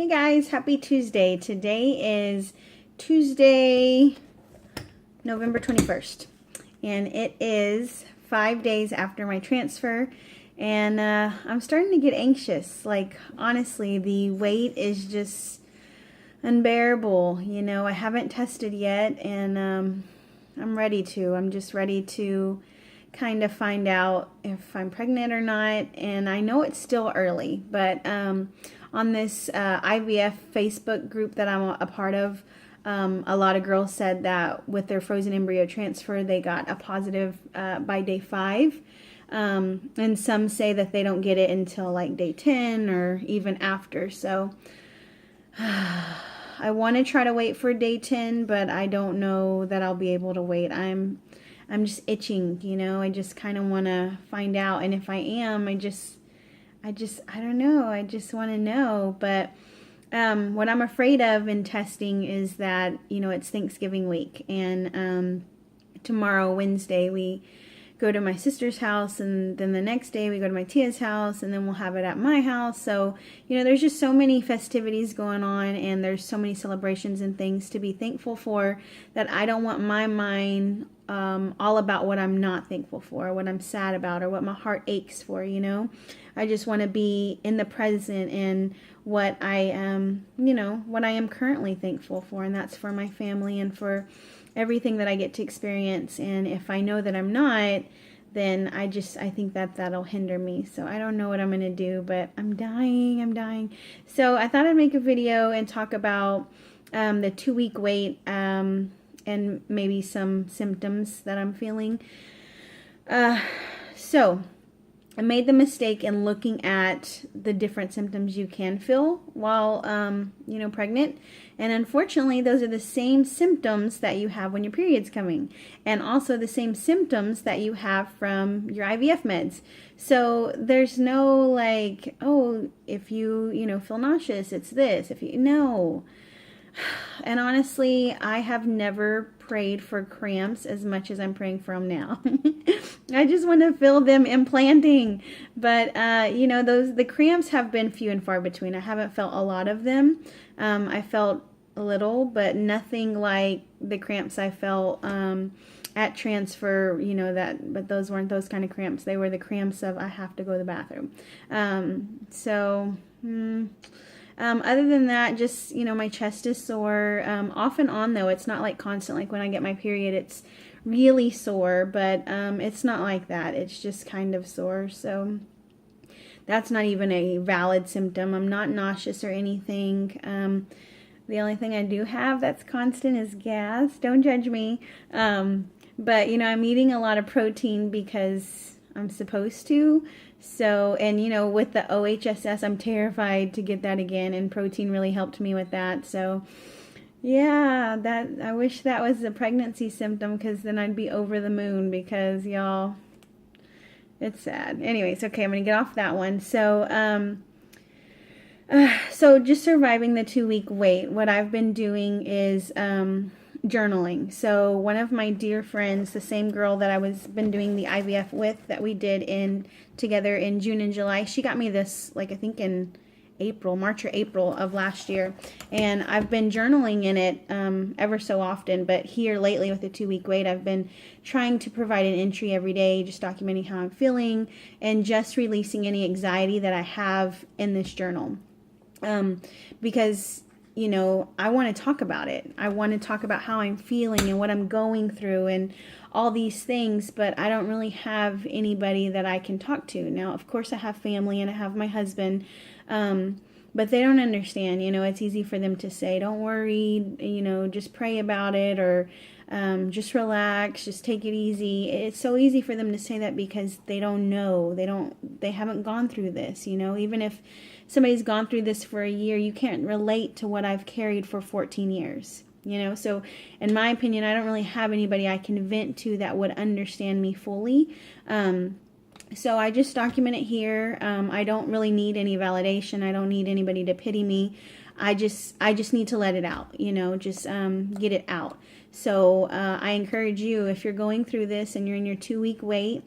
Hey guys, happy Tuesday. Today is Tuesday, November 21st, and it is 5 days after my transfer, and I'm starting to get anxious. Like, honestly, the wait is just unbearable. I haven't tested yet, and I'm ready to. I'm just ready to kind of find out if I'm pregnant or not. And I know it's still early, but on this IVF Facebook group that I'm a part of, a lot of girls said that with their frozen embryo transfer, they got a positive by day 5. And some say that they don't get it until like day 10 or even after. So I want to try to wait for day 10, but I don't know that I'll be able to wait. I'm just itching, I just kind of want to find out. And if I am, I don't know. I just want to know. But what I'm afraid of in testing is that, it's Thanksgiving week. And tomorrow, Wednesday, we go to my sister's house, and then the next day we go to my tia's house, and then we'll have it at my house. So, there's just so many festivities going on, and there's so many celebrations and things to be thankful for that I don't want my mind all about what I'm not thankful for, what I'm sad about, or what my heart aches for. I just want to be in the present and what I am, what I am currently thankful for, and that's for my family and for everything that I get to experience. And if I know that I'm not, then I think that that'll hinder me. So I don't know what I'm going to do, but I'm dying. So I thought I'd make a video and talk about the 2-week wait and maybe some symptoms that I'm feeling. So I made the mistake in looking at the different symptoms you can feel while, pregnant. And unfortunately, those are the same symptoms that you have when your period's coming. And also the same symptoms that you have from your IVF meds. So there's no like, oh, if you, feel nauseous, it's this. No. And honestly, I have never prayed for cramps as much as I'm praying for them now. I just want to feel them implanting. But, the cramps have been few and far between. I haven't felt a lot of them. I felt a little, but nothing like the cramps I felt at transfer, but those weren't those kind of cramps. They were the cramps of I have to go to the bathroom. Other than that, just, my chest is sore. Off and on, though. It's not like constant. Like when I get my period, it's really sore. But it's not like that. It's just kind of sore. So that's not even a valid symptom. I'm not nauseous or anything. The only thing I do have that's constant is gas. Don't judge me. But, I'm eating a lot of protein because I'm supposed to. So, and with the OHSS, I'm terrified to get that again, and protein really helped me with that. So, yeah, I wish that was a pregnancy symptom, because then I'd be over the moon, because y'all, it's sad. Anyways, okay, I'm going to get off that one. So, so just surviving the 2-week wait, what I've been doing is journaling. So one of my dear friends, the same girl that I was been doing the IVF with, that we did together in June and July, she got me this, like, I think in March or April of last year, and I've been journaling in it ever so often. But here lately, with the 2-week wait, I've been trying to provide an entry every day, just documenting how I'm feeling and just releasing any anxiety that I have in this journal, because I want to talk about it. I want to talk about how I'm feeling and what I'm going through and all these things, but I don't really have anybody that I can talk to. Now, of course, I have family and I have my husband, but they don't understand. It's easy for them to say, don't worry, just pray about it, or just relax, just take it easy. It's so easy for them to say that because they don't know. They haven't gone through this, even if somebody's gone through this for a year, you can't relate to what I've carried for 14 years, So in my opinion, I don't really have anybody I can vent to that would understand me fully. So I just document it here. I don't really need any validation. I don't need anybody to pity me. I just need to let it out, just get it out. So I encourage you, if you're going through this and you're in your 2-week wait,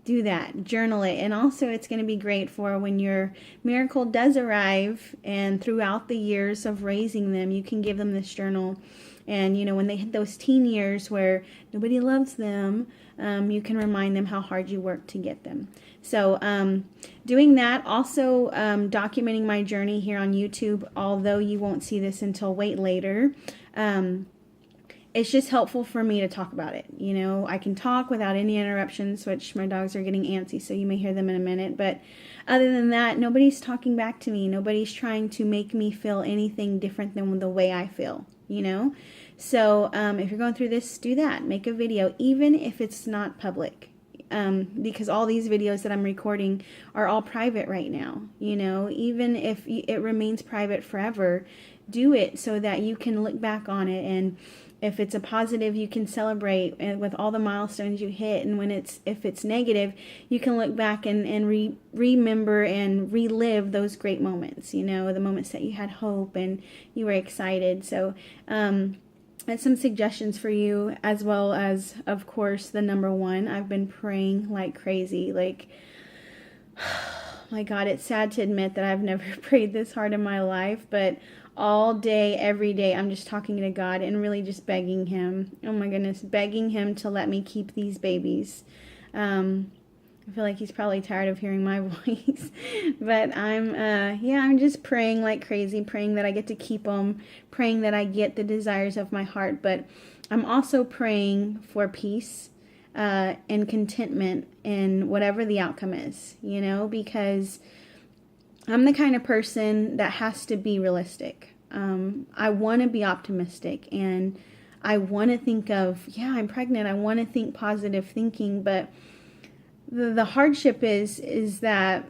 do that, journal it. And also it's going to be great for when your miracle does arrive, and throughout the years of raising them, you can give them this journal. And when they hit those teen years where nobody loves them, you can remind them how hard you worked to get them. So doing that, also documenting my journey here on YouTube, although you won't see this until way later. It's just helpful for me to talk about it. I can talk without any interruptions, which my dogs are getting antsy, so you may hear them in a minute. But other than that, nobody's talking back to me. Nobody's trying to make me feel anything different than the way I feel, So if you're going through this, do that. Make a video, even if it's not public. Because all these videos that I'm recording are all private right now. Even if it remains private forever, do it so that you can look back on it, and if it's a positive, you can celebrate with all the milestones you hit, and if it's negative, you can look back and remember and relive those great moments, the moments that you had hope and you were excited. So that's some suggestions for you, as well as, of course, the number one. I've been praying like crazy. Like, my God, it's sad to admit that I've never prayed this hard in my life, but all day, every day, I'm just talking to God and really just begging Him. Oh my goodness, begging Him to let me keep these babies. I feel like He's probably tired of hearing my voice, but I'm just praying like crazy, praying that I get to keep them, praying that I get the desires of my heart. But I'm also praying for peace and contentment in whatever the outcome is, because I'm the kind of person that has to be realistic. I want to be optimistic, and I want to think of, I'm pregnant. I want to think positive thinking, but the hardship is that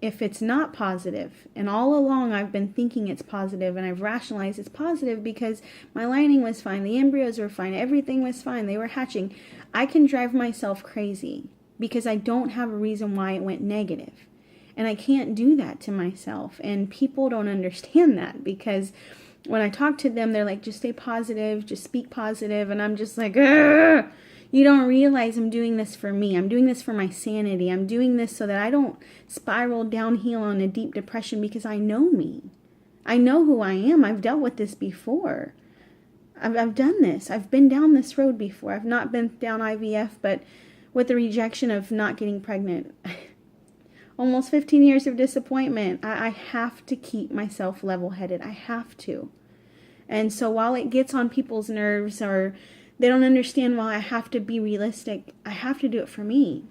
if it's not positive, and all along I've been thinking it's positive, and I've rationalized it's positive because my lining was fine, the embryos were fine, everything was fine, they were hatching, I can drive myself crazy because I don't have a reason why it went negative. And I can't do that to myself. And people don't understand that, because when I talk to them, they're like, just stay positive, just speak positive. And I'm just like, ugh! You don't realize I'm doing this for me. I'm doing this for my sanity. I'm doing this so that I don't spiral downhill on a deep depression, because I know me. I know who I am. I've dealt with this before. I've done this. I've been down this road before. I've not been down IVF, but with the rejection of not getting pregnant. Almost 15 years of disappointment. I have to keep myself level-headed. I have to. And so while it gets on people's nerves, or they don't understand why I have to be realistic, I have to do it for me.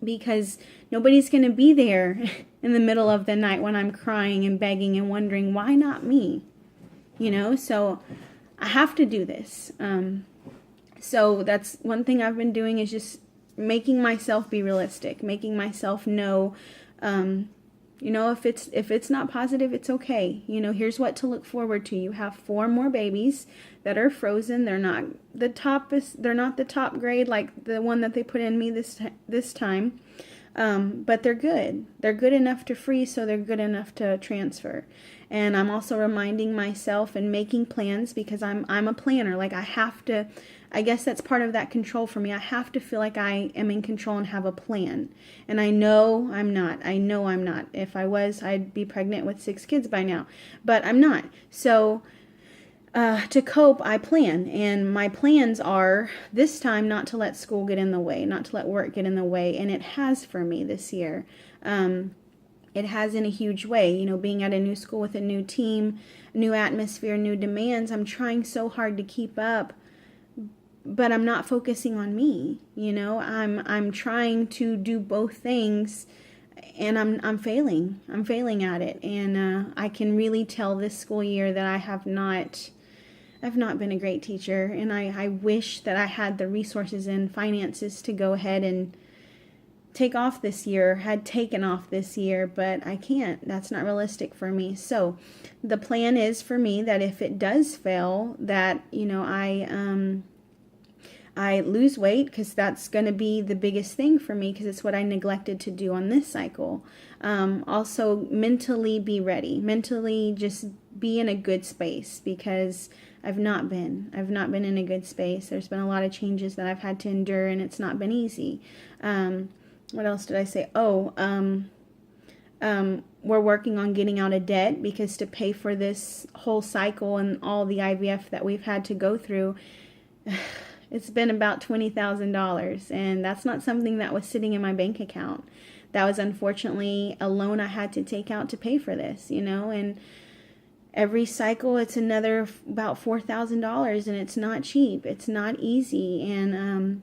Because nobody's going to be there in the middle of the night when I'm crying and begging and wondering, why not me? So I have to do this. So that's one thing I've been doing, is just making myself be realistic, making myself know, if it's not positive, it's okay. Here's what to look forward to. You have 4 more babies that are frozen. They're not the top grade like the one that they put in me this time. But they're good. They're good enough to freeze, so they're good enough to transfer. And I'm also reminding myself and making plans, because I'm a planner. Like, I guess that's part of that control for me. I have to feel like I am in control and have a plan. And I know I'm not. If I was, I'd be pregnant with 6 kids by now. But I'm not. So to cope, I plan. And my plans are, this time, not to let school get in the way, not to let work get in the way. And it has for me this year. It has in a huge way. Being at a new school with a new team, new atmosphere, new demands. I'm trying so hard to keep up, but I'm not focusing on me. I'm trying to do both things, and I'm failing. I'm failing at it. And I can really tell this school year that I've not been a great teacher, and I wish that I had the resources and finances to go ahead and take off this year, had taken off this year, but I can't. That's not realistic for me. So the plan is for me that if it does fail, that, I lose weight, because that's going to be the biggest thing for me, because it's what I neglected to do on this cycle. Also, mentally be ready. Mentally just be in a good space, because I've not been in a good space. There's been a lot of changes that I've had to endure, and it's not been easy. what else did I say? Oh, we're working on getting out of debt, because to pay for this whole cycle and all the IVF that we've had to go through, it's been about $20,000, and that's not something that was sitting in my bank account. That was unfortunately a loan I had to take out to pay for this, and every cycle it's another about $4,000, and it's not cheap. It's not easy, and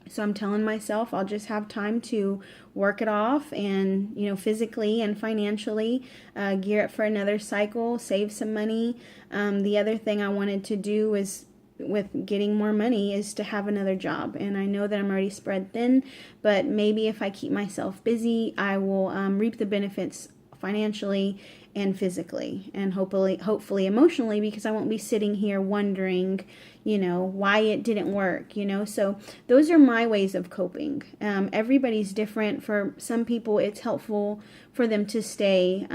so I'm telling myself I'll just have time to work it off and, physically and financially gear up for another cycle, save some money. The other thing I wanted to do is, with getting more money, is to have another job. And I know that I'm already spread thin, but maybe if I keep myself busy, I will reap the benefits financially and physically, and hopefully emotionally, because I won't be sitting here wondering, why it didn't work, So those are my ways of coping. Everybody's different. For some people, it's helpful for them to stay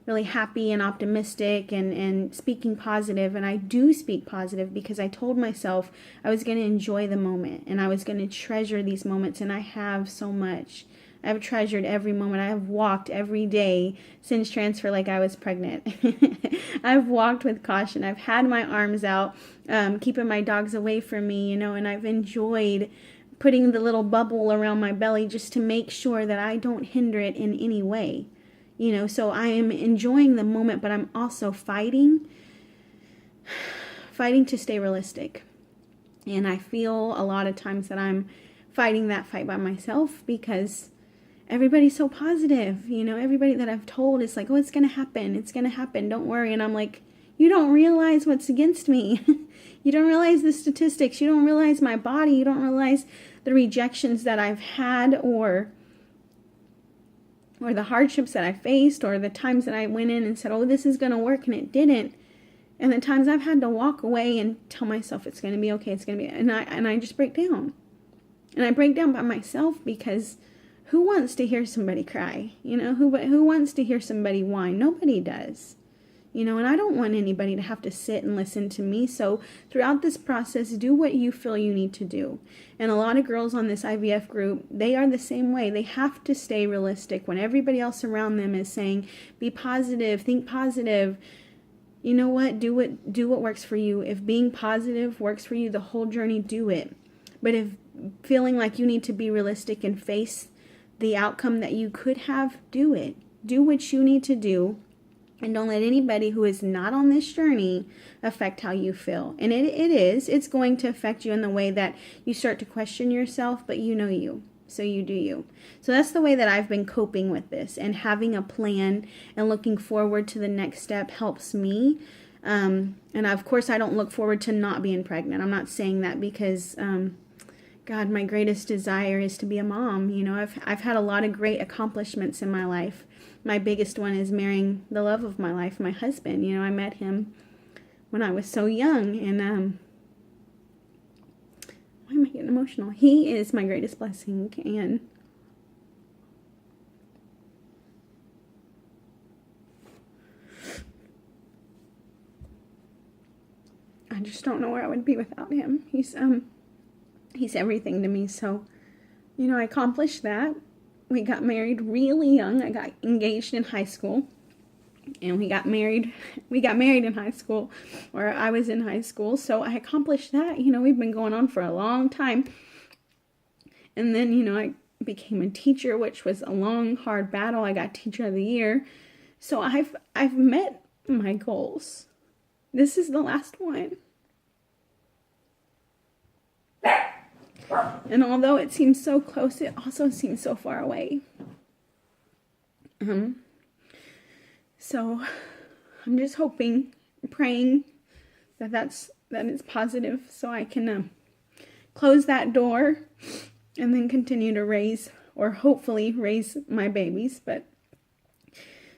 really happy and optimistic and speaking positive. And I do speak positive because I told myself I was going to enjoy the moment and I was going to treasure these moments. And I have so much. I've treasured every moment. I have walked every day since transfer like I was pregnant. I've walked with caution. I've had my arms out, keeping my dogs away from me, and I've enjoyed putting the little bubble around my belly just to make sure that I don't hinder it in any way. So I am enjoying the moment, but I'm also fighting to stay realistic. And I feel a lot of times that I'm fighting that fight by myself, because everybody's so positive. Everybody that I've told is like, oh, it's going to happen, don't worry. And I'm like, you don't realize what's against me. You don't realize the statistics. You don't realize my body. You don't realize the rejections that I've had, or the hardships that I faced, or the times that I went in and said, oh, this is going to work, and it didn't. And the times I've had to walk away and tell myself it's going to be okay, and I just break down. And I break down by myself, because who wants to hear somebody cry? Who wants to hear somebody whine? Nobody does. And I don't want anybody to have to sit and listen to me. So throughout this process, do what you feel you need to do. And a lot of girls on this IVF group, they are the same way. They have to stay realistic when everybody else around them is saying, be positive, think positive. You know what? Do what works for you. If being positive works for you the whole journey, do it. But if feeling like you need to be realistic and face the outcome that you could have, do it. Do what you need to do. And don't let anybody who is not on this journey affect how you feel. And it's going to affect you in the way that you start to question yourself, but you. So you do you. So that's the way that I've been coping with this. And having a plan and looking forward to the next step helps me. And of course, I don't look forward to not being pregnant. I'm not saying that because, God, my greatest desire is to be a mom. I've had a lot of great accomplishments in my life. My biggest one is marrying the love of my life, my husband. I met him when I was so young, and why am I getting emotional? He is my greatest blessing, and I just don't know where I would be without him. He's everything to me. So, I accomplished that. We got married really young. I got engaged in high school, and we got married in high school, or I was in high school. So I accomplished that. We've been going on for a long time. And then, I became a teacher, which was a long, hard battle. I got Teacher of the Year. So I've met my goals. This is the last one. And although it seems so close, it also seems so far away. So I'm just hoping, praying that it's positive, so I can close that door and then continue to raise, or hopefully raise, my babies. But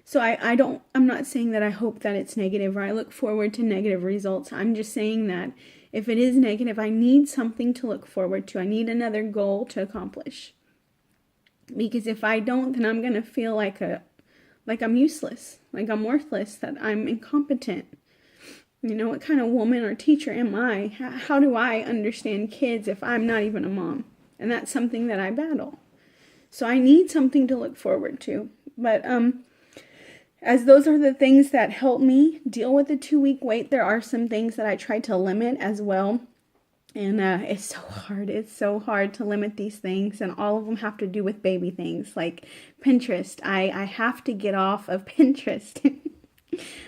so I'm not saying that I hope that it's negative, or I look forward to negative results. I'm just saying that if it is negative, I need something to look forward to. I need another goal to accomplish. Because if I don't, then I'm going to feel like I'm useless, like I'm worthless, that I'm incompetent. What kind of woman or teacher am I? How do I understand kids if I'm not even a mom? And that's something that I battle. So I need something to look forward to. But as those are the things that help me deal with the 2-week wait, there are some things that I try to limit as well. And it's so hard. It's so hard to limit these things. And all of them have to do with baby things like Pinterest. I have to get off of Pinterest.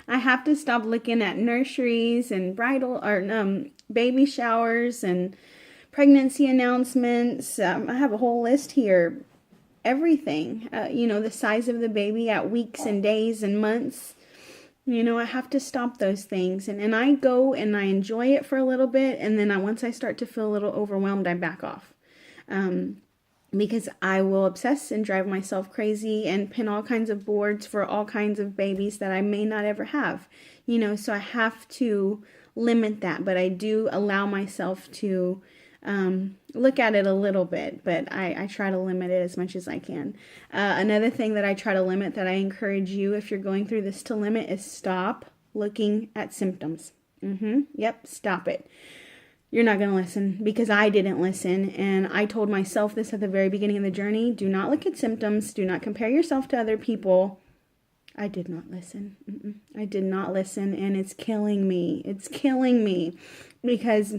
I have to stop looking at nurseries and bridal or baby showers and pregnancy announcements. I have a whole list here. Everything, the size of the baby at weeks and days and months. I have to stop those things. And I go and I enjoy it for a little bit. And then once I start to feel a little overwhelmed, I back off. Because I will obsess and drive myself crazy and pin all kinds of boards for all kinds of babies that I may not ever have. So I have to limit that. But I do allow myself to look at it a little bit, but I try to limit it as much as I can. Another thing that I try to limit, that I encourage you, if you're going through this, to limit, is stop looking at symptoms. Yep, stop it. You're not going to listen, because I didn't listen, and I told myself this at the very beginning of the journey. Do not look at symptoms. Do not compare yourself to other people. I did not listen. I did not listen, and it's killing me. It's killing me, because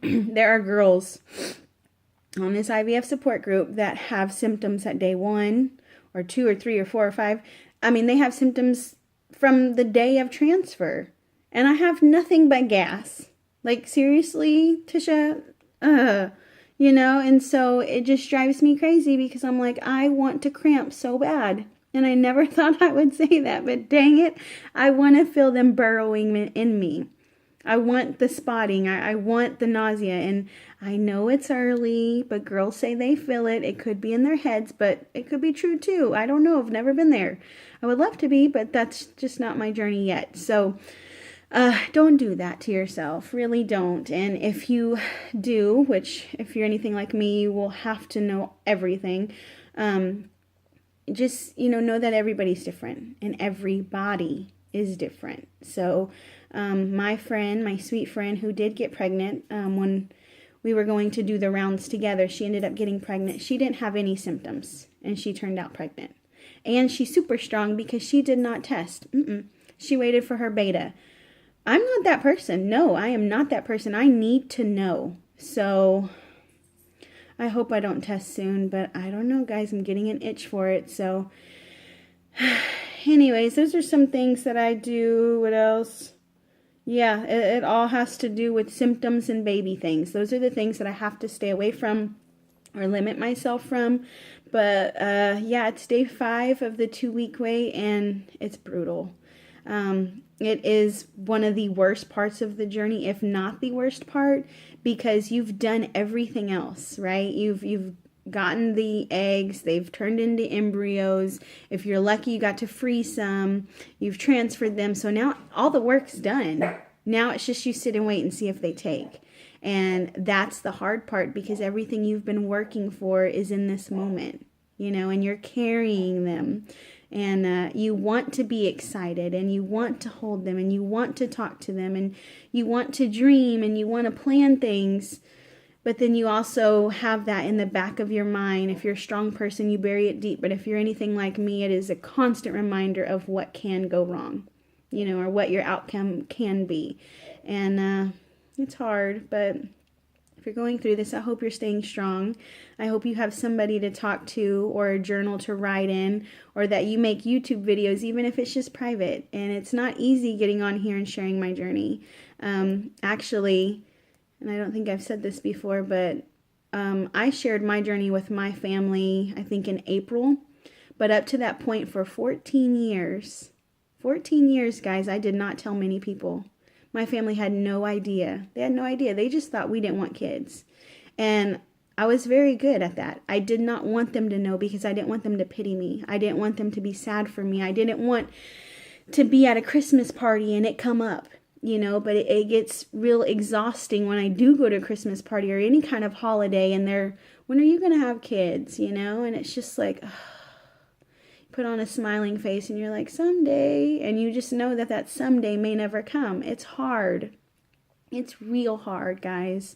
there are girls on this IVF support group that have symptoms at day 1 or 2 or 3 or 4 or 5. I mean, they have symptoms from the day of transfer. And I have nothing but gas. Like, seriously, Tisha? And so it just drives me crazy, because I'm like, I want to cramp so bad. And I never thought I would say that, but dang it, I want to feel them burrowing in me. I want the spotting. I want the nausea. And I know it's early, but girls say they feel it. It could be in their heads, but it could be true too. I don't know. I've never been there. I would love to be, but that's just not my journey yet. So don't do that to yourself. Really don't. And if you do, which if you're anything like me, you will have to know everything. Just, know that everybody's different and everybody is different. So my sweet friend who did get pregnant, when we were going to do the rounds together, she ended up getting pregnant. She didn't have any symptoms, and she turned out pregnant. And she's super strong because she did not test. She waited for her beta. I'm not that person. No, I am not that person. I need to know. So I hope I don't test soon, but I don't know, guys. I'm getting an itch for it. So anyways, those are some things that I do. What else? Yeah, it all has to do with symptoms and baby things. Those are the things that I have to stay away from or limit myself from. But yeah, it's day 5 of the 2-week wait, and it's brutal. It is one of the worst parts of the journey, if not the worst part, because you've done everything else, right? You've gotten the eggs, they've turned into embryos. If you're lucky, you got to freeze some. You've transferred them. So now all the work's done. Now it's just you sit and wait and see if they take. And that's the hard part, because everything you've been working for is in this moment, and you're carrying them. And you want to be excited, and you want to hold them, and you want to talk to them, and you want to dream, and you want to plan things. But then you also have that in the back of your mind. If you're a strong person, you bury it deep. But if you're anything like me, it is a constant reminder of what can go wrong, or what your outcome can be. And it's hard, but if you're going through this, I hope you're staying strong. I hope you have somebody to talk to, or a journal to write in, or that you make YouTube videos, even if it's just private. And it's not easy getting on here and sharing my journey. Actually, and I don't think I've said this before, but I shared my journey with my family, I think in April. But up to that point, for 14 years, guys, I did not tell many people. My family had no idea. They had no idea. They just thought we didn't want kids. And I was very good at that. I did not want them to know, because I didn't want them to pity me. I didn't want them to be sad for me. I didn't want to be at a Christmas party and it come up, but it gets real exhausting when I do go to a Christmas party or any kind of holiday, and when are you going to have kids, and it's just like, put on a smiling face and you're like, someday, and you just know that someday may never come. It's hard. It's real hard, guys.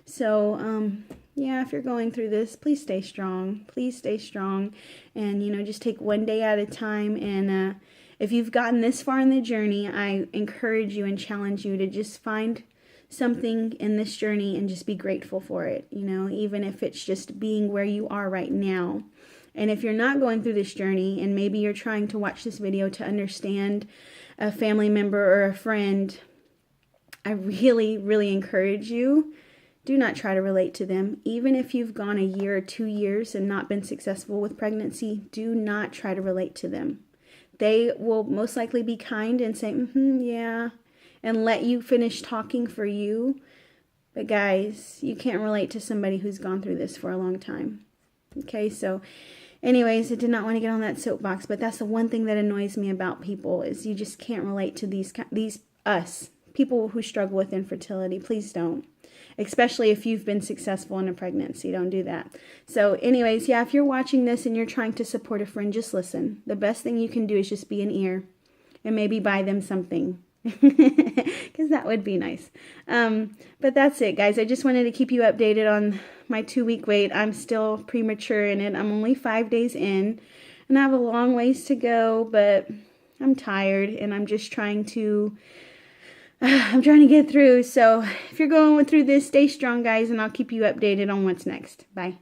So, yeah, if you're going through this, please stay strong. Please stay strong. And, just take one day at a time. And if you've gotten this far in the journey, I encourage you and challenge you to just find something in this journey and just be grateful for it, even if it's just being where you are right now. And if you're not going through this journey and maybe you're trying to watch this video to understand a family member or a friend, I really, really encourage you, do not try to relate to them. Even if you've gone a year or 2 years and not been successful with pregnancy, do not try to relate to them. They will most likely be kind and say, yeah, and let you finish talking for you. But guys, you can't relate to somebody who's gone through this for a long time. Okay, so anyways, I did not want to get on that soapbox, but that's the one thing that annoys me about people is you just can't relate to these people who struggle with infertility. Please don't. Especially if you've been successful in a pregnancy. Don't do that. So anyways, yeah, if you're watching this and you're trying to support a friend, just listen. The best thing you can do is just be an ear and maybe buy them something. Because that would be nice. But that's it, guys. I just wanted to keep you updated on my 2-week wait. I'm still premature in it. I'm only 5 days in. And I have a long ways to go, but I'm tired and I'm just trying to get through. So if you're going through this, stay strong, guys, and I'll keep you updated on what's next. Bye.